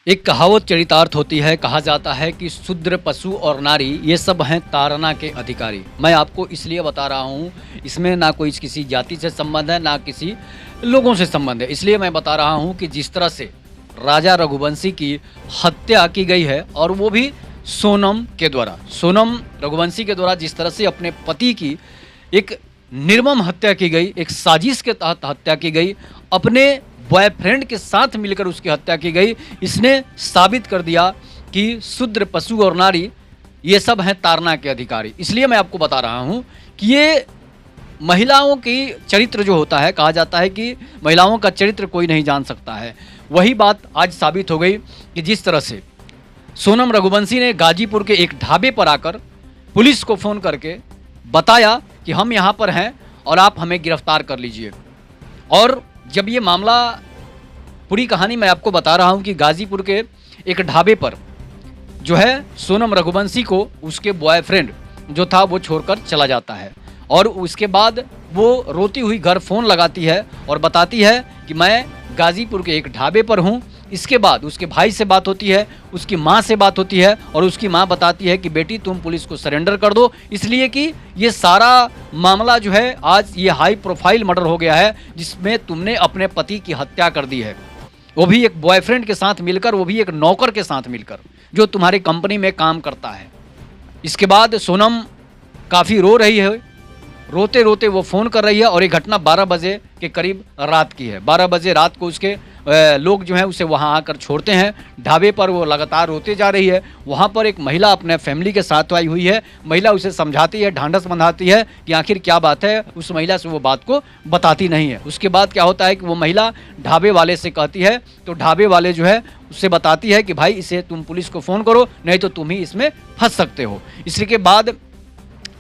एक कहावत चरितार्थ होती है। कहा जाता है कि शूद्र, पशु और नारी ये सब हैं ताड़ना के अधिकारी। मैं आपको इसलिए बता रहा हूँ, इसमें ना कोई किसी जाति से संबंध है, ना किसी लोगों से संबंध है। इसलिए मैं बता रहा हूँ कि जिस तरह से राजा रघुवंशी की हत्या की गई है, और वो भी सोनम के द्वारा, सोनम रघुवंशी के द्वारा जिस तरह से अपने पति की एक निर्मम हत्या की गई, एक साजिश के तहत हत्या की गई, अपने बॉयफ्रेंड के साथ मिलकर उसकी हत्या की गई, इसने साबित कर दिया कि शूद्र, पशु और नारी ये सब हैं ताड़ना के अधिकारी। इसलिए मैं आपको बता रहा हूँ कि ये महिलाओं की चरित्र जो होता है, कहा जाता है कि महिलाओं का चरित्र कोई नहीं जान सकता है। वही बात आज साबित हो गई कि जिस तरह से सोनम रघुवंशी ने गाजीपुर के एक ढाबे पर आकर पुलिस को फ़ोन करके बताया कि हम यहाँ पर हैं और आप हमें गिरफ्तार कर लीजिए। और जब ये मामला, पूरी कहानी मैं आपको बता रहा हूँ कि गाजीपुर के एक ढाबे पर जो है सोनम रघुवंशी को उसके बॉयफ्रेंड जो था वो छोड़कर चला जाता है, और उसके बाद वो रोती हुई घर फ़ोन लगाती है और बताती है कि मैं गाजीपुर के एक ढाबे पर हूँ। इसके बाद उसके भाई से बात होती है, उसकी माँ से बात होती है, और उसकी माँ बताती है कि बेटी तुम पुलिस को सरेंडर कर दो, इसलिए कि ये सारा मामला जो है आज ये हाई प्रोफाइल मर्डर हो गया है, जिसमें तुमने अपने पति की हत्या कर दी है, वो भी एक बॉयफ्रेंड के साथ मिलकर, वो भी एक नौकर के साथ मिलकर जो तुम्हारी कंपनी में काम करता है। इसके बाद सोनम काफ़ी रो रही है, रोते रोते वो फ़ोन कर रही है, और ये घटना 12 बजे के करीब रात की है। 12 बजे रात को उसके लोग जो हैं उसे वहाँ आकर छोड़ते हैं ढाबे पर। वो लगातार रोते जा रही है। वहाँ पर एक महिला अपने फैमिली के साथ आई हुई है। महिला उसे समझाती है, ढांढस बंधाती है कि आखिर क्या बात है। उस महिला से वो बात को बताती नहीं है। उसके बाद क्या होता है कि वो महिला ढाबे वाले से कहती है, तो ढाबे वाले जो है उससे बताती है कि भाई इसे तुम पुलिस को फ़ोन करो, नहीं तो तुम ही इसमें फंस सकते हो। इसी के बाद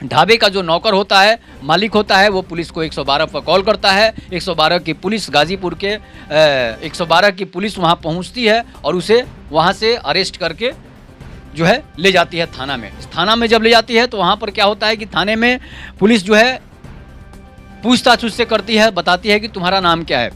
ढाबे का जो नौकर होता है, मालिक होता है, वो पुलिस को 112 पर कॉल करता है। 112 की पुलिस, गाजीपुर के 112 की पुलिस वहाँ पहुँचती है और उसे वहाँ से अरेस्ट करके जो है ले जाती है थाना में। थाना में जब ले जाती है तो वहाँ पर क्या होता है कि थाने में पुलिस जो है पूछताछ उससे करती है, बताती है कि तुम्हारा नाम क्या है।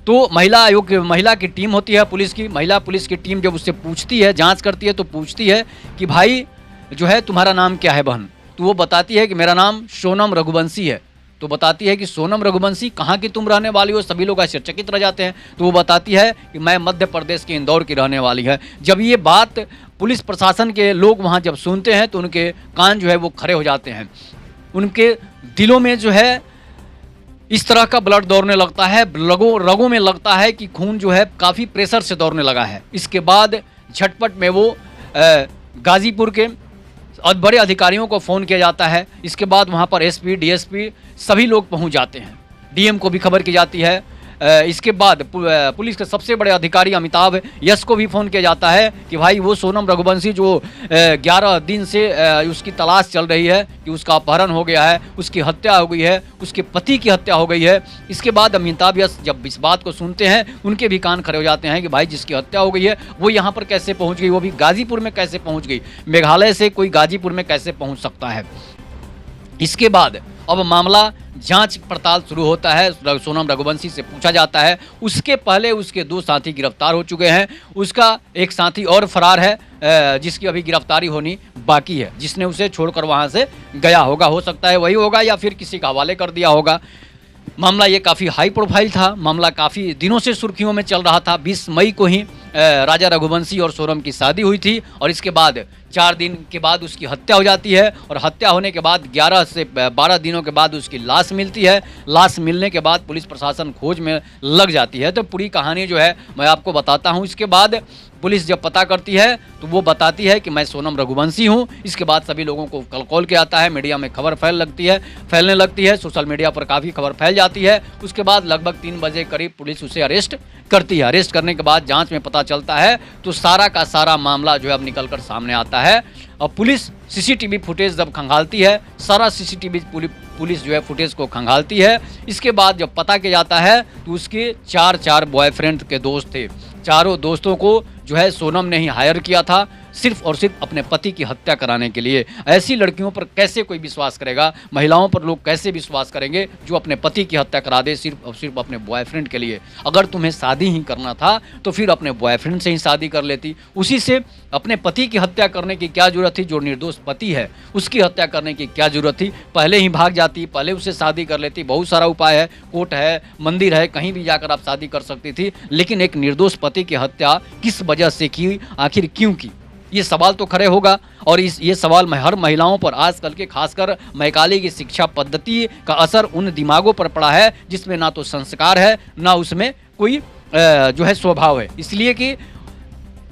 तो महिला आयोग, महिला की टीम होती है पुलिस की, महिला पुलिस की टीम जब उससे पूछती है, जाँच करती है, तो पूछती है कि भाई जो है तुम्हारा नाम क्या है बहन। तो वो बताती है कि मेरा नाम सोनम रघुवंशी है। तो बताती है कि सोनम रघुवंशी, कहाँ की तुम रहने वाली हो। सभी लोग आश्चर्यचकित रह जाते हैं। तो वो बताती है कि मैं मध्य प्रदेश के इंदौर की रहने वाली है। जब ये बात पुलिस प्रशासन के लोग वहाँ जब सुनते हैं तो उनके कान जो है वो खड़े हो जाते हैं। उनके दिलों में जो है इस तरह का ब्लड दौड़ने लगता है, रगों में लगता है कि खून जो है काफ़ी प्रेशर से दौड़ने लगा है। इसके बाद झटपट में वो गाजीपुर के और बड़े अधिकारियों को फ़ोन किया जाता है। इसके बाद वहाँ पर एसपी, डीएसपी सभी लोग पहुँच जाते हैं। डीएम को भी खबर की जाती है। इसके बाद पुलिस के सबसे बड़े अधिकारी अमिताभ यश को भी फ़ोन किया जाता है कि भाई वो सोनम रघुवंशी जो 11 दिन से उसकी तलाश चल रही है कि उसका अपहरण हो गया है, उसकी हत्या हो गई है, उसके पति की हत्या हो गई है। इसके बाद अमिताभ यश जब इस बात को सुनते हैं, उनके भी कान खड़े हो जाते हैं कि भाई जिसकी हत्या हो गई है वो यहाँ पर कैसे पहुँच गई, वो भी गाजीपुर में कैसे पहुँच गई, मेघालय से कोई गाजीपुर में कैसे पहुँच सकता है। इसके बाद अब मामला जांच पड़ताल शुरू होता है। सोनम रघुवंशी से पूछा जाता है। उसके पहले उसके 2 साथी गिरफ्तार हो चुके हैं। उसका एक साथी और फरार है, जिसकी अभी गिरफ्तारी होनी बाकी है, जिसने उसे छोड़कर वहां से गया होगा। हो सकता है वही होगा या फिर किसी का हवाले कर दिया होगा। मामला ये काफ़ी हाई प्रोफाइल था। मामला काफ़ी दिनों से सुर्खियों में चल रहा था। 20 मई को ही राजा रघुवंशी और सोनम की शादी हुई थी, और इसके बाद 4 दिन के बाद उसकी हत्या हो जाती है, और हत्या होने के बाद 11 से 12 दिनों के बाद उसकी लाश मिलती है। लाश मिलने के बाद पुलिस प्रशासन खोज में लग जाती है। तो पूरी कहानी जो है मैं आपको बताता हूँ। इसके बाद पुलिस जब पता करती है तो वो बताती है कि मैं सोनम रघुवंशी हूँ। इसके बाद सभी लोगों को कॉल किया जाता है। मीडिया में खबर फैलने लगती है। सोशल मीडिया पर काफ़ी खबर फैल जाती है। उसके बाद लगभग 3 बजे करीब पुलिस उसे अरेस्ट करती है। अरेस्ट करने के बाद जांच में पता चलता है तो सारा का सारा मामला जो है अब निकल कर सामने आता है। और पुलिस सीसीटीवी फुटेज जब खंगालती है, सारा सीसीटीवी पुलिस जो है फुटेज को खंगालती है। इसके बाद जब पता किया जाता है तो उसके 4 बॉयफ्रेंड के दोस्त थे। चारों दोस्तों को जो है सोनम ने ही हायर किया था। सिर्फ और सिर्फ अपने पति की हत्या कराने के लिए। ऐसी लड़कियों पर कैसे कोई विश्वास करेगा, महिलाओं पर लोग कैसे विश्वास करेंगे जो अपने पति की हत्या करा दे सिर्फ और सिर्फ अपने बॉयफ्रेंड के लिए। अगर तुम्हें शादी ही करना था तो फिर अपने बॉयफ्रेंड से ही शादी कर लेती, उसी से अपने पति की हत्या करने की क्या जरूरत थी। जो निर्दोष पति है उसकी हत्या करने की क्या जरूरत थी, पहले ही भाग जाती, पहले उससे शादी कर लेती। बहुत सारा उपाय है, कोर्ट है, मंदिर है, कहीं भी जाकर आप शादी कर सकती थी, लेकिन एक निर्दोष पति की हत्या किस वजह से की, आखिर क्यों की, ये सवाल तो खड़े होगा। और ये सवाल हर महिलाओं पर, आजकल के खासकर मैकाले की शिक्षा पद्धति का असर उन दिमागों पर पड़ा है जिसमें ना तो संस्कार है ना उसमें कोई जो है स्वभाव है। इसलिए कि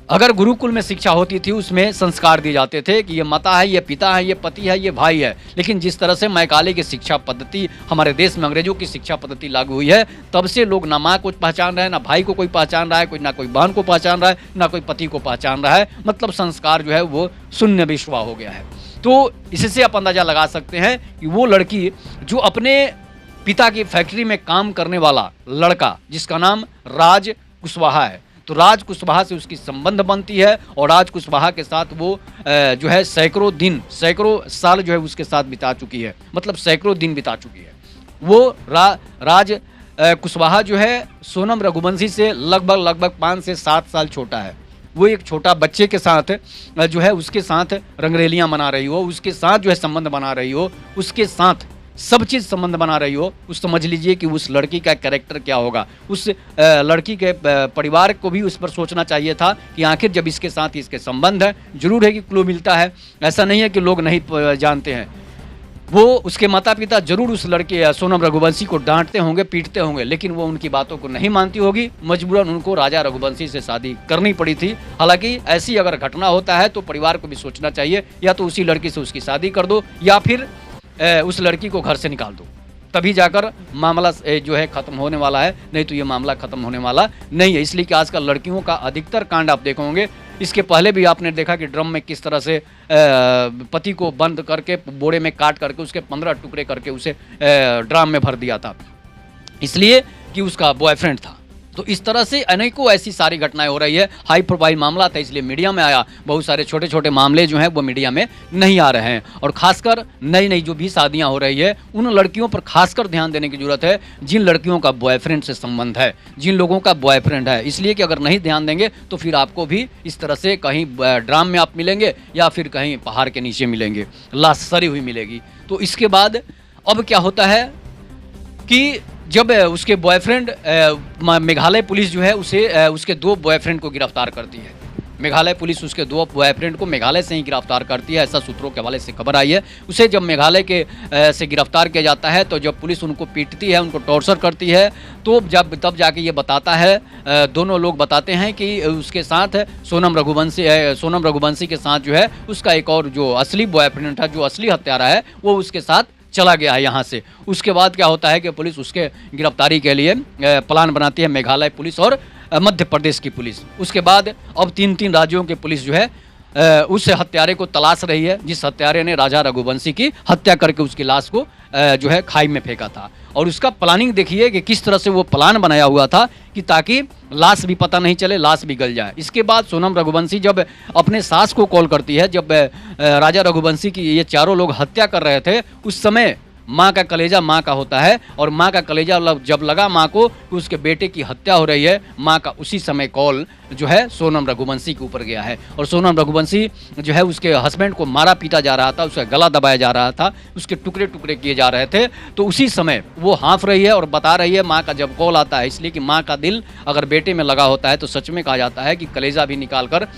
अगर गुरुकुल में शिक्षा होती थी उसमें संस्कार दिए जाते थे कि ये माता है, ये पिता है, ये पति है, ये भाई है। लेकिन जिस तरह से मैकाले की शिक्षा पद्धति हमारे देश में अंग्रेजों की शिक्षा पद्धति लागू हुई है, तब से लोग ना माँ को पहचान रहे हैं, ना भाई को कोई पहचान रहा है, कोई ना कोई बहन को पहचान रहा है, ना कोई पति को पहचान रहा है। मतलब संस्कार जो है वो शून्य विश्वा हो गया है। तो इससे आप अंदाजा लगा सकते हैं कि वो लड़की जो अपने पिता की फैक्ट्री में काम करने वाला लड़का जिसका नाम राज कुशवाहा है, तो राज कुशवाहा से उसकी संबंध बनती है और राज कुशवाहा के साथ वो जो है सैकड़ों दिन, सैकड़ों साल जो है उसके साथ बिता चुकी है, मतलब सैकड़ों दिन बिता चुकी है। वो राज कुशवाहा जो है सोनम रघुवंशी से लगभग 5 से 7 साल छोटा है। वो एक छोटा बच्चे के साथ जो है उसके साथ रंगरेलियां मना रही हो, उसके साथ जो है संबंध बना रही हो, उसके साथ सब चीज़ संबंध बना रही हो, उस समझ लीजिए कि उस लड़की का कैरेक्टर क्या होगा। उस लड़की के परिवार को भी उस पर सोचना चाहिए था कि आखिर जब इसके साथ इसके संबंध है, जरूर है कि क्लू मिलता है, ऐसा नहीं है कि लोग नहीं जानते हैं। वो उसके माता पिता जरूर उस लड़के सोनम रघुवंशी को डांटते होंगे, पीटते होंगे, लेकिन वो उनकी बातों को नहीं मानती होगी। मजबूरन उनको राजा रघुवंशी से शादी करनी पड़ी थी। हालांकि ऐसी अगर घटना होता है तो परिवार को भी सोचना चाहिए, या तो उसी लड़की से उसकी शादी कर दो या फिर उस लड़की को घर से निकाल दो, तभी जाकर मामला जो है खत्म होने वाला है, नहीं तो ये मामला खत्म होने वाला नहीं है। इसलिए कि आजकल लड़कियों का अधिकतर कांड आप देखोगे, इसके पहले भी आपने देखा कि ड्रम में किस तरह से पति को बंद करके बोरे में काट करके उसके 15 टुकड़े करके उसे ड्राम में भर दिया था, इसलिए कि उसका बॉयफ्रेंड था। तो इस तरह से अनेकों ऐसी सारी घटनाएं हो रही है। हाई प्रोफाइल मामला था इसलिए मीडिया में आया, बहुत सारे छोटे छोटे मामले जो हैं वो मीडिया में नहीं आ रहे हैं। और खासकर नई नई जो भी शादियां हो रही है उन लड़कियों पर खासकर ध्यान देने की जरूरत है जिन लड़कियों का बॉयफ्रेंड से संबंध है, जिन लोगों का बॉयफ्रेंड है। इसलिए कि अगर नहीं ध्यान देंगे तो फिर आपको भी इस तरह से कहीं ड्राम में आप मिलेंगे या फिर कहीं पहाड़ के नीचे मिलेंगे, लाश सड़ी हुई मिलेगी। तो इसके बाद अब क्या होता है कि जब उसके बॉयफ्रेंड मेघालय पुलिस जो है उसे उसके 2 बॉयफ्रेंड को गिरफ्तार करती है। मेघालय पुलिस उसके 2 बॉयफ्रेंड को मेघालय से ही गिरफ्तार करती है, ऐसा सूत्रों के हवाले से खबर आई है। उसे जब मेघालय के से गिरफ्तार किया जाता है तो जब पुलिस उनको पीटती है, उनको टॉर्चर करती है, तो तब जाके ये बताता है, दोनों लोग बताते हैं कि उसके साथ सोनम रघुवंशी के साथ जो है उसका एक और जो असली बॉयफ्रेंड था, जो असली हत्यारा है, वो उसके साथ चला गया है यहाँ से। उसके बाद क्या होता है कि पुलिस उसके गिरफ्तारी के लिए प्लान बनाती है, मेघालय पुलिस और मध्य प्रदेश की पुलिस। उसके बाद अब 3 राज्यों की पुलिस जो है उस हत्यारे को तलाश रही है जिस हत्यारे ने राजा रघुवंशी की हत्या करके उसकी लाश को जो है खाई में फेंका था। और उसका प्लानिंग देखिए कि किस तरह से वो प्लान बनाया हुआ था कि ताकि लाश भी पता नहीं चले, लाश भी गल जाए। इसके बाद सोनम रघुवंशी जब अपने सास को कॉल करती है, जब राजा रघुवंशी की ये चारों लोग हत्या कर रहे थे, उस समय माँ का कलेजा माँ का होता है, और माँ का कलेजा जब लगा माँ को कि उसके बेटे की हत्या हो रही है, माँ का उसी समय कॉल जो है सोनम रघुवंशी के ऊपर गया है। और सोनम रघुवंशी जो है उसके हस्बैंड को मारा पीटा जा रहा था, उसका गला दबाया जा रहा था, उसके टुकड़े टुकड़े किए जा रहे थे। तो उसी समय वो हाँफ रही है और बता रही है माँ का जब कॉल आता है, इसलिए कि माँ का दिल अगर बेटे में लगा होता है तो सच में कहा जाता है कि कलेजा भी निकाल कर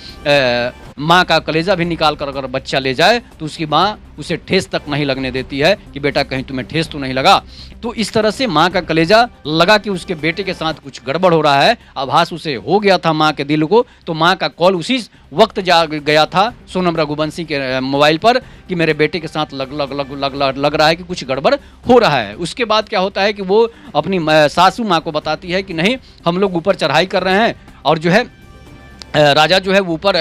माँ का कलेजा भी निकाल कर अगर बच्चा ले जाए तो उसकी माँ उसे ठेस तक नहीं लगने देती है कि बेटा कहीं तुम्हें ठेस तो नहीं लगा। तो इस तरह से माँ का कलेजा लगा कि उसके बेटे के साथ कुछ गड़बड़ हो रहा है, आभास उसे हो गया था माँ के दिल को। तो माँ का कॉल उसी वक्त जा गया था सोनम रघुवंशी के मोबाइल पर कि मेरे बेटे के साथ लग रहा है कि कुछ गड़बड़ हो रहा है। उसके बाद क्या होता है कि वो अपनी सासू माँ को बताती है कि नहीं, हम लोग ऊपर चढ़ाई कर रहे हैं और जो है राजा जो है वो ऊपर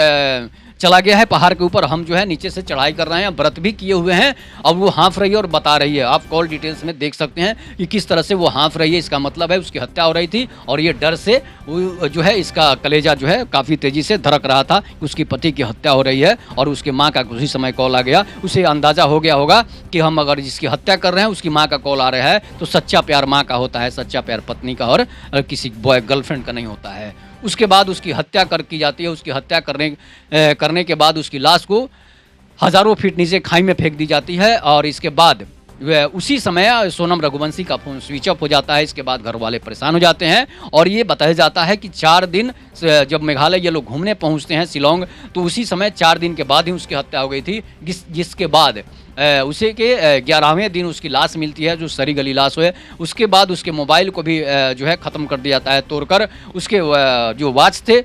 चला गया है पहाड़ के ऊपर, हम जो है नीचे से चढ़ाई कर रहे हैं, व्रत भी किए हुए हैं। अब वो हाँफ रही है और बता रही है, आप कॉल डिटेल्स में देख सकते हैं कि किस तरह से वो हाँफ रही है। इसका मतलब है उसकी हत्या हो रही थी और ये डर से जो है इसका कलेजा जो है काफ़ी तेज़ी से धड़क रहा था कि उसकी पति की हत्या हो रही है। और उसके माँ का उसी समय कॉल आ गया, उसे अंदाज़ा हो गया होगा कि हम अगर जिसकी हत्या कर रहे हैं उसकी माँ का कॉल आ रहा है तो सच्चा प्यार माँ का होता है, सच्चा प्यार पत्नी का और किसी बॉय गर्लफ्रेंड का नहीं होता है। उसके बाद उसकी हत्या की जाती है। उसकी हत्या करने के बाद उसकी लाश को हज़ारों फीट नीचे खाई में फेंक दी जाती है। और इसके बाद उसी समय सोनम रघुवंशी का फ़ोन स्विच ऑफ हो जाता है। इसके बाद घर वाले परेशान हो जाते हैं और ये बताया जाता है कि 4 दिन जब मेघालय ये लोग घूमने पहुंचते हैं शिलोंग, तो उसी समय 4 दिन के बाद ही उसकी हत्या हो गई थी। जिसके बाद उसे के 11वें दिन उसकी लाश मिलती है, जो सड़ी गली लाश है। उसके बाद उसके मोबाइल को भी जो है ख़त्म कर दिया जाता है तोड़कर। उसके जो वॉच थे,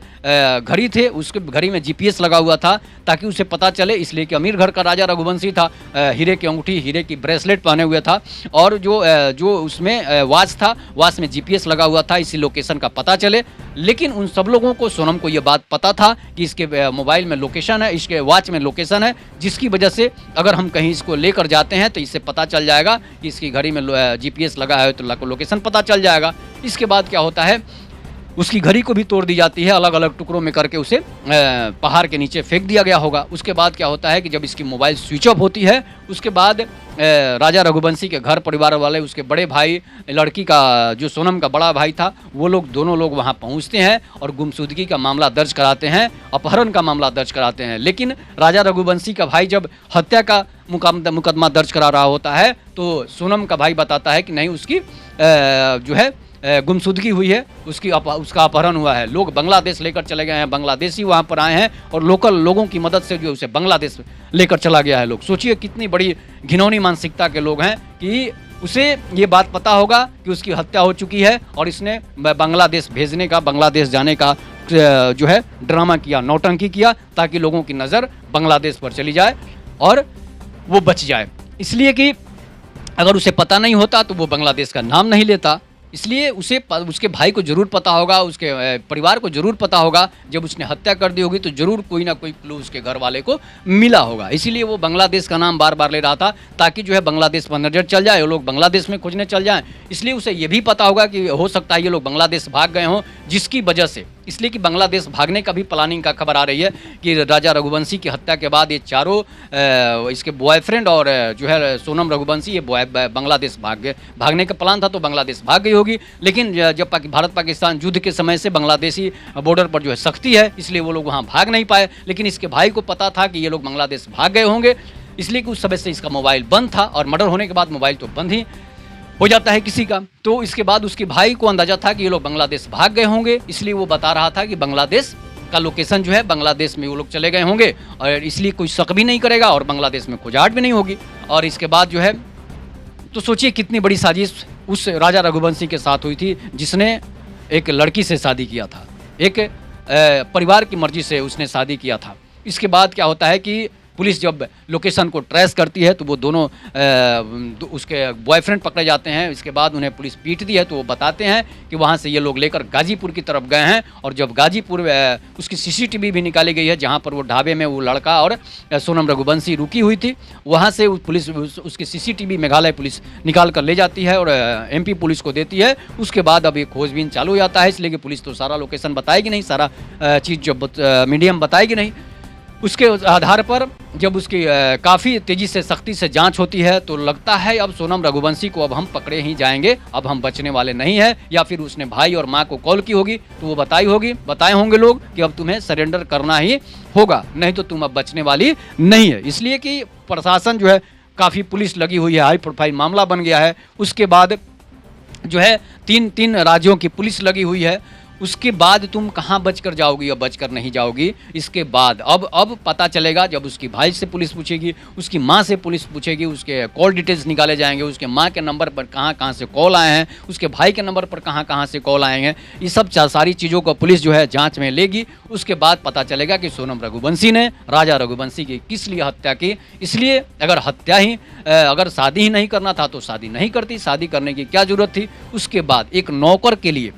घड़ी थे, उसके घड़ी में GPS लगा हुआ था ताकि उसे पता चले, इसलिए कि अमीर घर का राजा रघुवंशी था, हीरे की अंगूठी, हीरे की ब्रेसलेट पहने हुए था और जो उसमें वॉच था, वॉच में GPS लगा हुआ था, इसी लोकेशन का पता चले। लेकिन उन सब लोगों को, सोनम को ये बात पता था कि इसके मोबाइल में लोकेशन है, इसके वॉच में लोकेशन है, जिसकी वजह से अगर हम कहीं इसको लेकर जाते हैं तो इससे पता चल जाएगा कि इसकी घड़ी में GPS लगा है तो लोकेशन पता चल जाएगा। इसके बाद क्या होता है, उसकी घड़ी को भी तोड़ दी जाती है, अलग अलग टुकड़ों में करके उसे पहाड़ के नीचे फेंक दिया गया होगा। उसके बाद क्या होता है कि जब इसकी मोबाइल स्विच ऑफ होती है, उसके बाद राजा रघुवंशी के घर परिवार वाले, उसके बड़े भाई, लड़की का जो सोनम का बड़ा भाई था, वो लोग दोनों लोग वहाँ पहुँचते हैं और गुमशुदगी का मामला दर्ज कराते हैं, अपहरण का मामला दर्ज कराते हैं। लेकिन राजा रघुवंशी का भाई जब हत्या का मुकदमा दर्ज करा रहा होता है तो सोनम का भाई बताता है कि नहीं, उसकी जो है गुमशुदगी हुई है, उसका अपहरण हुआ है, लोग बांग्लादेश लेकर चले गए हैं, बांग्लादेशी वहाँ पर आए हैं और लोकल लोगों की मदद से जो उसे बांग्लादेश लेकर चला गया है लोग। सोचिए कितनी बड़ी घिनौनी मानसिकता के लोग हैं कि उसे ये बात पता होगा कि उसकी हत्या हो चुकी है और इसने बांग्लादेश भेजने का, बांग्लादेश जाने का जो है ड्रामा किया, नौटंकी किया, ताकि लोगों की नज़र बांग्लादेश पर चली जाए और वो बच जाए। इसलिए कि अगर उसे पता नहीं होता तो वो बांग्लादेश का नाम नहीं लेता। इसलिए उसके भाई को जरूर पता होगा, उसके परिवार को जरूर पता होगा, जब उसने हत्या कर दी होगी तो जरूर कोई ना कोई क्लू उसके घर वाले को मिला होगा। इसीलिए वो बांग्लादेश का नाम बार बार ले रहा था ताकि जो है बांग्लादेश पर नज़र चल जाए और लोग बांग्लादेश में खोजने चल जाएं। इसलिए उसे ये भी पता होगा कि हो सकता है ये लोग बांग्लादेश भाग गए हों, जिसकी वजह से, इसलिए कि बांग्लादेश भागने का भी प्लानिंग का खबर आ रही है कि राजा रघुवंशी की हत्या के बाद ये चारों इसके बॉयफ्रेंड और जो है सोनम रघुवंशी, ये बांग्लादेश भागने का प्लान था तो बांग्लादेश भाग गई होगी। लेकिन जब भारत पाकिस्तान युद्ध के समय से बांग्लादेशी बॉर्डर पर जो है सख्ती है, इसलिए वो लोग वहाँ भाग नहीं पाए। लेकिन इसके भाई को पता था कि ये लोग बांग्लादेश भाग गए होंगे, इसलिए कि उस समय से इसका मोबाइल बंद था और मर्डर होने के बाद मोबाइल तो बंद ही हो जाता है किसी का। तो इसके बाद उसके भाई को अंदाजा था कि ये लोग बांग्लादेश भाग गए होंगे, इसलिए वो बता रहा था कि बांग्लादेश का लोकेशन जो है, बांग्लादेश में वो लोग चले गए होंगे और इसलिए कोई शक भी नहीं करेगा और बांग्लादेश में खोजाहट भी नहीं होगी। और इसके बाद जो है, तो सोचिए कितनी बड़ी साजिश उस राजा रघुवंशी के साथ हुई थी, जिसने एक लड़की से शादी किया था, एक परिवार की मर्जी से उसने शादी किया था। इसके बाद क्या होता है कि पुलिस जब लोकेशन को ट्रेस करती है तो वो दोनों उसके बॉयफ्रेंड पकड़े जाते हैं। इसके बाद उन्हें पुलिस पीटती है तो वो बताते हैं कि वहाँ से ये लोग लेकर गाजीपुर की तरफ गए हैं। और जब गाजीपुर उसकी CCTV भी निकाली गई है, जहाँ पर वो ढाबे में वो लड़का और सोनम रघुवंशी रुकी हुई थी, वहाँ से पुलिस उसकी CCTV मेघालय पुलिस निकाल कर ले जाती है और MP पुलिस को देती है। उसके बाद अब ये खोजबीन चालू हो जाता है, इसलिए कि पुलिस तो सारा लोकेशन बताएगी नहीं, सारा चीज़ जो मीडियम बताएगी नहीं। उसके आधार पर जब उसकी काफ़ी तेज़ी से, सख्ती से जांच होती है तो लगता है अब सोनम रघुवंशी को अब हम पकड़े ही जाएंगे, अब हम बचने वाले नहीं हैं। या फिर उसने भाई और माँ को कॉल की होगी तो वो बताए होंगे लोग कि अब तुम्हें सरेंडर करना ही होगा, नहीं तो तुम अब बचने वाली नहीं है। इसलिए कि प्रशासन जो है, काफ़ी पुलिस लगी हुई है, हाई प्रोफाइल मामला बन गया है। उसके बाद जो है तीन राज्यों की पुलिस लगी हुई है। उसके बाद तुम कहाँ बचकर जाओगी या बचकर नहीं जाओगी, इसके बाद अब पता चलेगा जब उसकी भाई से पुलिस पूछेगी, उसकी माँ से पुलिस पूछेगी, उसके कॉल डिटेल्स निकाले जाएंगे, उसके माँ के नंबर पर कहाँ से कॉल आए हैं, उसके भाई के नंबर पर कहाँ से कॉल आए हैं। ये सब सारी चीज़ों को पुलिस जो है जाँच में लेगी। उसके बाद पता चलेगा कि सोनम रघुवंशी ने राजा रघुवंशी की किस लिए हत्या की। इसलिए अगर शादी ही नहीं करना था तो शादी नहीं करती, शादी करने की क्या जरूरत थी। उसके बाद एक नौकर के लिए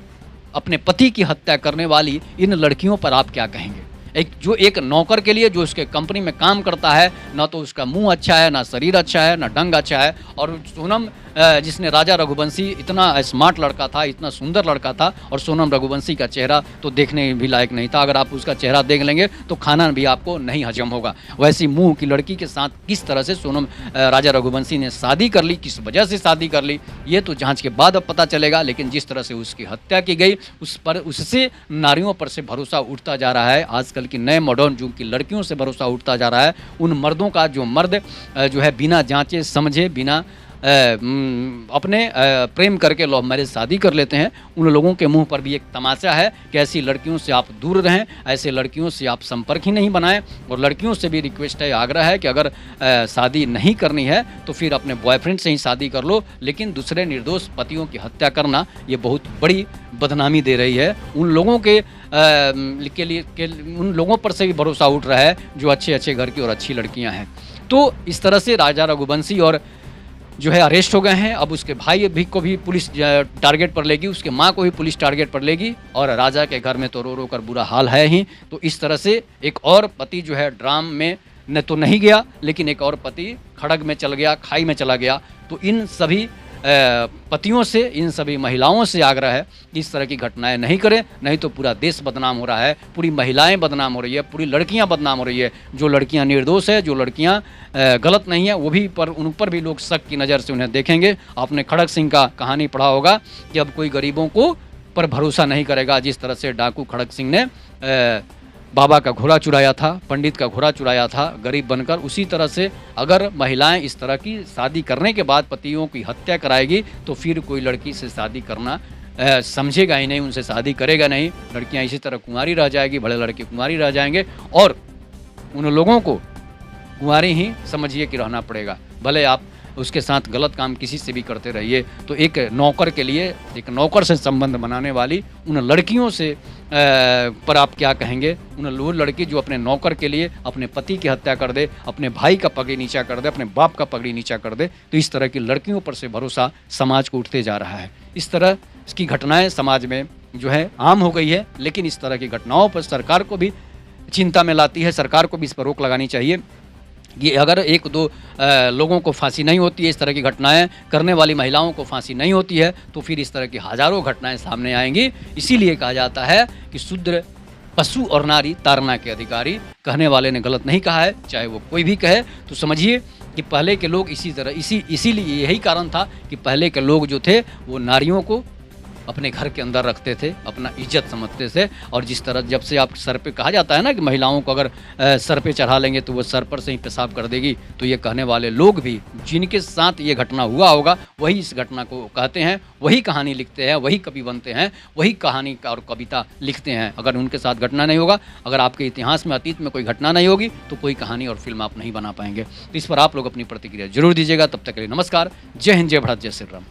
अपने पति की हत्या करने वाली इन लड़कियों पर आप क्या कहेंगे? एक जो एक नौकर के लिए जो उसके कंपनी में काम करता है, ना तो उसका मुंह अच्छा है, ना शरीर अच्छा है, ना ढंग अच्छा है। और सोनम जिसने राजा रघुवंशी इतना स्मार्ट लड़का था, इतना सुंदर लड़का था, और सोनम रघुवंशी का चेहरा तो देखने भी लायक नहीं था। अगर आप उसका चेहरा देख लेंगे तो खाना भी आपको नहीं हजम होगा। वैसी मुंह की लड़की के साथ किस तरह से सोनम राजा रघुवंशी ने शादी कर ली, किस वजह से शादी कर ली, ये तो जांच के बाद अब पता चलेगा। लेकिन जिस तरह से उसकी हत्या की गई, उससे नारियों पर से भरोसा उठता जा रहा है। आजकल की नए मॉडर्न युग की लड़कियों से भरोसा उठता जा रहा है। उन मर्दों का जो मर्द जो है बिना जांचे समझे, बिना अपने प्रेम करके लव मैरिज शादी कर लेते हैं, उन लोगों के मुंह पर भी एक तमाचा है कि ऐसी लड़कियों से आप दूर रहें, ऐसे लड़कियों से आप संपर्क ही नहीं बनाएं। और लड़कियों से भी रिक्वेस्ट है, आग्रह है कि अगर शादी नहीं करनी है तो फिर अपने बॉयफ्रेंड से ही शादी कर लो, लेकिन दूसरे निर्दोष पतियों की हत्या करना ये बहुत बड़ी बदनामी दे रही है। उन लोगों उन लोगों पर से भी भरोसा उठ रहा है जो अच्छे अच्छे घर की और अच्छी लड़कियां हैं। तो इस तरह से राजा रघुवंशी और जो है अरेस्ट हो गए हैं। अब उसके भाई भी को भी पुलिस टारगेट पर लेगी, उसके माँ को भी पुलिस टारगेट पर लेगी, और राजा के घर में तो रो रो कर बुरा हाल है ही। तो इस तरह से एक और पति जो है ड्राम में न तो नहीं गया, लेकिन एक और पति खड़ग में चल गया, खाई में चला गया। तो इन सभी पतियों से, इन सभी महिलाओं से आग्रह है कि इस तरह की घटनाएं नहीं करें, नहीं तो पूरा देश बदनाम हो रहा है, पूरी महिलाएं बदनाम हो रही है, पूरी लड़कियां बदनाम हो रही है। जो लड़कियां निर्दोष है, जो लड़कियां गलत नहीं है, वो भी उन पर भी लोग शक की नज़र से उन्हें देखेंगे। आपने खड़ग सिंह का कहानी पढ़ा होगा कि अब कोई गरीबों को पर भरोसा नहीं करेगा। जिस तरह से डाकू खड़ग सिंह ने बाबा का घोड़ा चुराया था, पंडित का घोड़ा चुराया था गरीब बनकर, उसी तरह से अगर महिलाएं इस तरह की शादी करने के बाद पतियों की हत्या कराएगी तो फिर कोई लड़की से शादी करना समझेगा ही नहीं, उनसे शादी करेगा नहीं। लड़कियां इसी तरह कुंवारी रह जाएगी, बड़े लड़के कुंवारी रह जाएंगे, और उन लोगों को कुंवारी ही समझिए कि रहना पड़ेगा। भले आप उसके साथ गलत काम किसी से भी करते रहिए। तो एक नौकर के लिए, एक नौकर से संबंध बनाने वाली उन लड़कियों से पर आप क्या कहेंगे? उन वो लड़की जो अपने नौकर के लिए अपने पति की हत्या कर दे, अपने भाई का पगड़ी नीचा कर दे, अपने बाप का पगड़ी नीचा कर दे, तो इस तरह की लड़कियों पर से भरोसा समाज को उठते जा रहा है। इस तरह की घटनाएं समाज में जो है आम हो गई है, लेकिन इस तरह की घटनाओं पर सरकार को भी चिंता में लाती है। सरकार को भी इस पर रोक लगानी चाहिए। ये अगर एक दो लोगों को फांसी नहीं होती है, इस तरह की घटनाएं करने वाली महिलाओं को फांसी नहीं होती है, तो फिर इस तरह की हजारों घटनाएं सामने आएंगी। इसीलिए कहा जाता है कि शूद्र पशु और नारी ताड़ना के अधिकारी। कहने वाले ने गलत नहीं कहा है, चाहे वो कोई भी कहे। तो समझिए कि पहले के लोग इसीलिए यही कारण था कि पहले के लोग जो थे वो नारियों को अपने घर के अंदर रखते थे, अपना इज्जत समझते थे। और जिस तरह जब से आप सर पे कहा जाता है ना कि महिलाओं को अगर सर पे चढ़ा लेंगे तो वो सर पर से ही पेशाब कर देगी, तो ये कहने वाले लोग भी जिनके साथ ये घटना हुआ होगा वही इस घटना को कहते हैं, वही कहानी लिखते हैं, वही कवि बनते हैं, वही कहानी और कविता लिखते हैं। अगर उनके साथ घटना नहीं होगा, अगर आपके इतिहास में अतीत में कोई घटना नहीं होगी, तो कोई कहानी और फिल्म आप नहीं बना पाएंगे। तो इस पर आप लोग अपनी प्रतिक्रिया जरूर दीजिएगा। तब तक के लिए नमस्कार। जय हिंद, जय भारत, जय श्री राम।